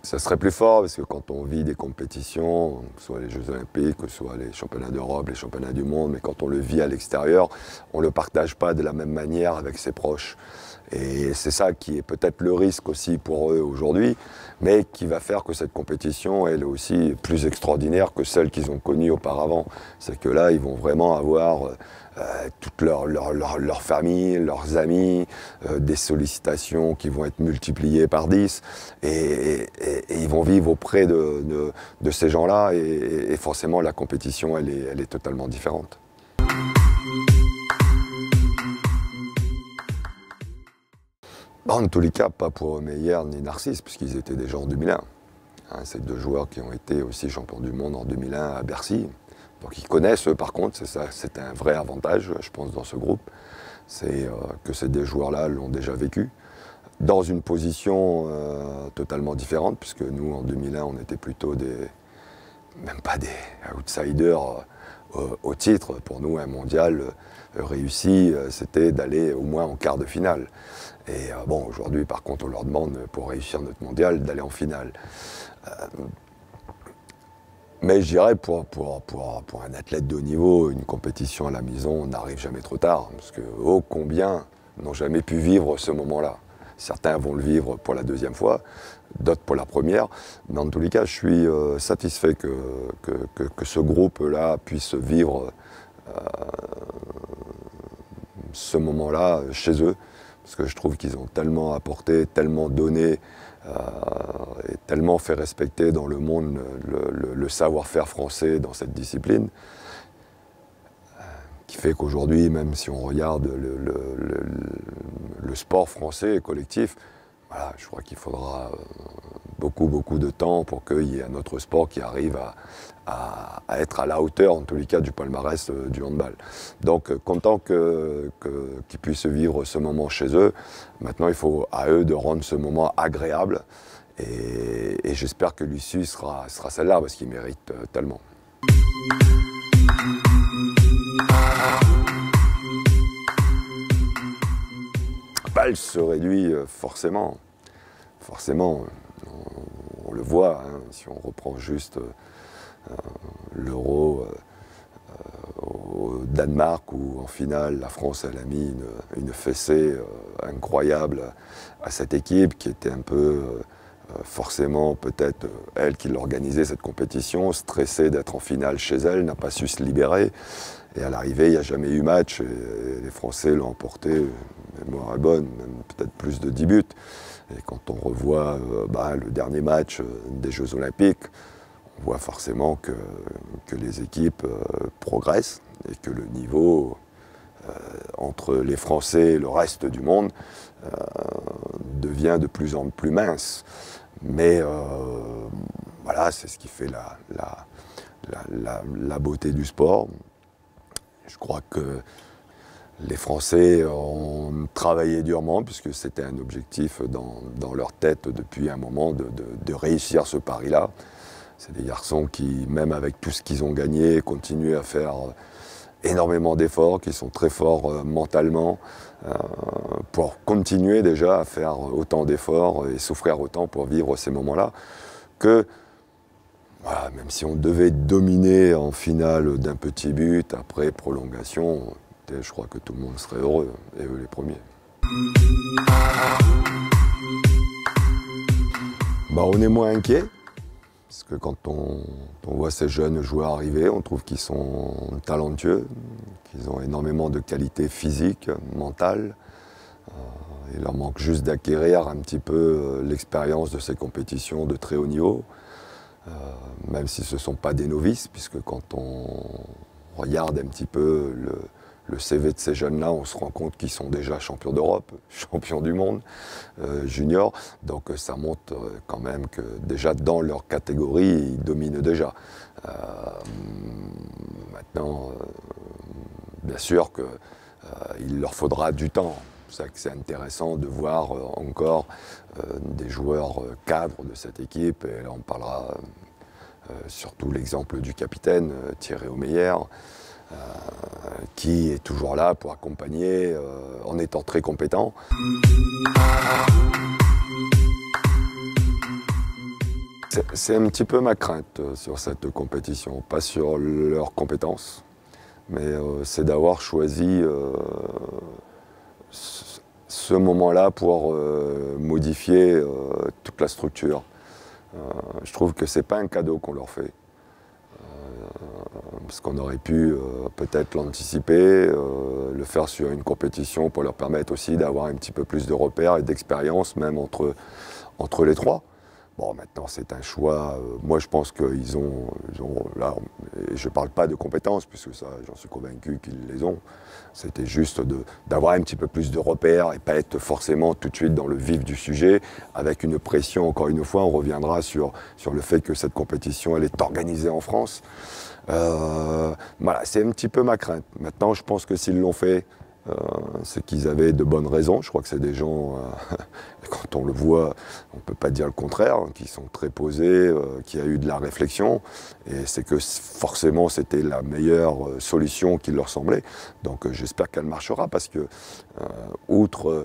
Ça serait plus fort parce que quand on vit des compétitions, que ce soit les Jeux Olympiques, que ce soit les championnats d'Europe, les championnats du monde, mais quand on le vit à l'extérieur, on ne le partage pas de la même manière avec ses proches. Et c'est ça qui est peut-être le risque aussi pour eux aujourd'hui, mais qui va faire que cette compétition, elle est aussi plus extraordinaire que celle qu'ils ont connue auparavant. C'est que là, ils vont vraiment avoir toute leur famille, leurs amis, des sollicitations qui vont être multipliées par 10, et ils vont vivre auprès de ces gens-là, et forcément la compétition, elle est totalement différente. En tous les cas, pas pour Meyer ni Narcisse, puisqu'ils étaient déjà en 2001. Hein, ces deux joueurs qui ont été aussi champions du monde en 2001 à Bercy. Donc ils connaissent, eux, par contre, c'est un vrai avantage, je pense, dans ce groupe. C'est que ces deux joueurs-là l'ont déjà vécu, dans une position totalement différente, puisque nous, en 2001, on était plutôt même pas des outsiders au titre. Pour nous, un mondial réussi, c'était d'aller au moins en quart de finale. Et bon, aujourd'hui, par contre, on leur demande, pour réussir notre mondial, d'aller en finale. Mais je dirais, pour un athlète de haut niveau, une compétition à la maison n'arrive jamais trop tard. Parce que, oh, combien n'ont jamais pu vivre ce moment-là. Certains vont le vivre pour la deuxième fois, d'autres pour la première. Mais en tous les cas, je suis satisfait que ce groupe-là puisse vivre ce moment-là chez eux. Parce que je trouve qu'ils ont tellement apporté, tellement donné, et tellement fait respecter dans le monde le savoir-faire français dans cette discipline, qui fait qu'aujourd'hui, même si on regarde le sport français collectif, voilà, je crois qu'il faudra beaucoup de temps pour qu'il y ait un autre sport qui arrive à être à la hauteur, en tous les cas, du palmarès du handball. Donc, content qu'ils puissent vivre ce moment chez eux. Maintenant, il faut à eux de rendre ce moment agréable. Et j'espère que l'issue sera celle-là, parce qu'ils méritent tellement. Elle se réduit forcément. Forcément, on le voit, hein, si on reprend juste l'Euro au Danemark, où en finale, la France elle a mis une fessée incroyable à cette équipe qui était un peu forcément peut-être elle qui l'organisait cette compétition, stressée d'être en finale chez elle, n'a pas su se libérer. Et à l'arrivée, il n'y a jamais eu match, et les Français l'ont emporté, mémoire est bonne, même peut-être plus de 10 buts. Et quand on revoit le dernier match des Jeux Olympiques, on voit forcément que les équipes progressent et que le niveau entre les Français et le reste du monde devient de plus en plus mince. Mais voilà, c'est ce qui fait la beauté du sport. Je crois que les Français ont travaillé durement, puisque c'était un objectif dans leur tête depuis un moment de réussir ce pari-là. C'est des garçons qui, même avec tout ce qu'ils ont gagné, continuent à faire énormément d'efforts, qui sont très forts mentalement, pour continuer déjà à faire autant d'efforts et souffrir autant pour vivre ces moments-là, que voilà, même si on devait dominer en finale d'un petit but, après prolongation, je crois que tout le monde serait heureux, et eux les premiers. On est moins inquiet, parce que quand on voit ces jeunes joueurs arriver, on trouve qu'ils sont talentueux, qu'ils ont énormément de qualités physiques, mentales. Il leur manque juste d'acquérir un petit peu l'expérience de ces compétitions de très haut niveau, même si ce ne sont pas des novices, puisque quand on regarde un petit peu le CV de ces jeunes-là, on se rend compte qu'ils sont déjà champions d'Europe, champions du monde, juniors. Donc ça montre quand même que déjà dans leur catégorie, ils dominent déjà. Maintenant, bien sûr qu'il leur faudra du temps. C'est ça que c'est intéressant de voir encore des joueurs cadres de cette équipe. Et là, on parlera surtout l'exemple du capitaine Thierry Omeyer, qui est toujours là pour accompagner en étant très compétent. C'est un petit peu ma crainte sur cette compétition, pas sur leurs compétences, mais c'est d'avoir choisi ce moment-là pour modifier toute la structure. Je trouve que ce n'est pas un cadeau qu'on leur fait, parce qu'on aurait pu peut-être l'anticiper, le faire sur une compétition pour leur permettre aussi d'avoir un petit peu plus de repères et d'expérience, même entre les trois. Bon, maintenant, c'est un choix. Moi, je pense qu'ils ont là, et je ne parle pas de compétences, puisque ça, j'en suis convaincu qu'ils les ont. C'était juste d'avoir un petit peu plus de repères et pas être forcément tout de suite dans le vif du sujet, avec une pression, encore une fois, on reviendra sur le fait que cette compétition, elle est organisée en France. Voilà, c'est un petit peu ma crainte. Maintenant, je pense que s'ils l'ont fait, c'est qu'ils avaient de bonnes raisons. Je crois que c'est des gens, quand on le voit, on ne peut pas dire le contraire, hein, qui sont très posés, qui a eu de la réflexion. Et c'est que forcément, c'était la meilleure solution qui leur semblait. Donc j'espère qu'elle marchera parce que, outre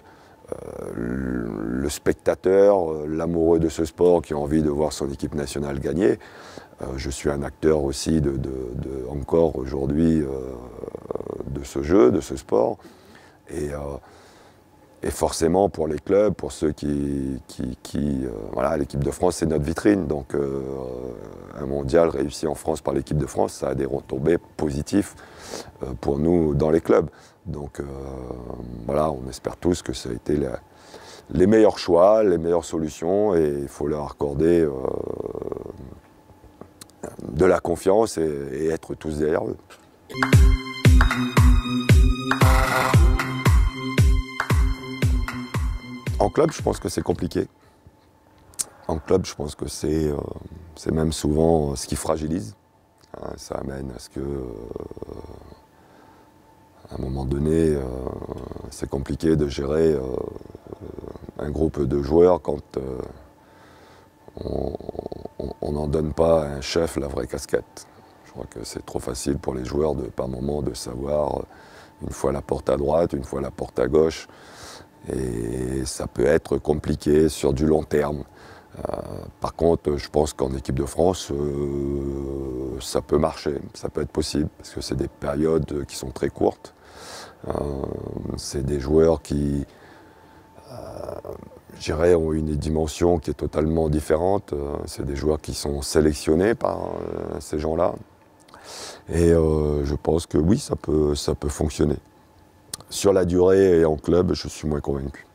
le spectateur, l'amoureux de ce sport qui a envie de voir son équipe nationale gagner, je suis un acteur aussi encore aujourd'hui de ce jeu, de ce sport. Et forcément pour les clubs, pour ceux voilà, l'équipe de France c'est notre vitrine. Donc un mondial réussi en France par l'équipe de France, ça a des retombées positives pour nous dans les clubs. Donc voilà, on espère tous que ça a été les meilleurs choix, les meilleures solutions, et il faut leur accorder de la confiance et être tous derrière eux. En club, je pense que c'est compliqué. En club, je pense que c'est même souvent ce qui fragilise. Ça amène à ce que, à un moment donné, c'est compliqué de gérer un groupe de joueurs quand on n'en donne pas à un chef la vraie casquette. Je crois que c'est trop facile pour les joueurs par moment de savoir une fois la porte à droite, une fois la porte à gauche. Et ça peut être compliqué sur du long terme. Par contre, je pense qu'en équipe de France, ça peut marcher, ça peut être possible, parce que c'est des périodes qui sont très courtes. C'est des joueurs qui, je dirais, ont une dimension qui est totalement différente. C'est des joueurs qui sont sélectionnés par ces gens-là. Et je pense que oui, ça peut fonctionner. Sur la durée et en club, je suis moins convaincu.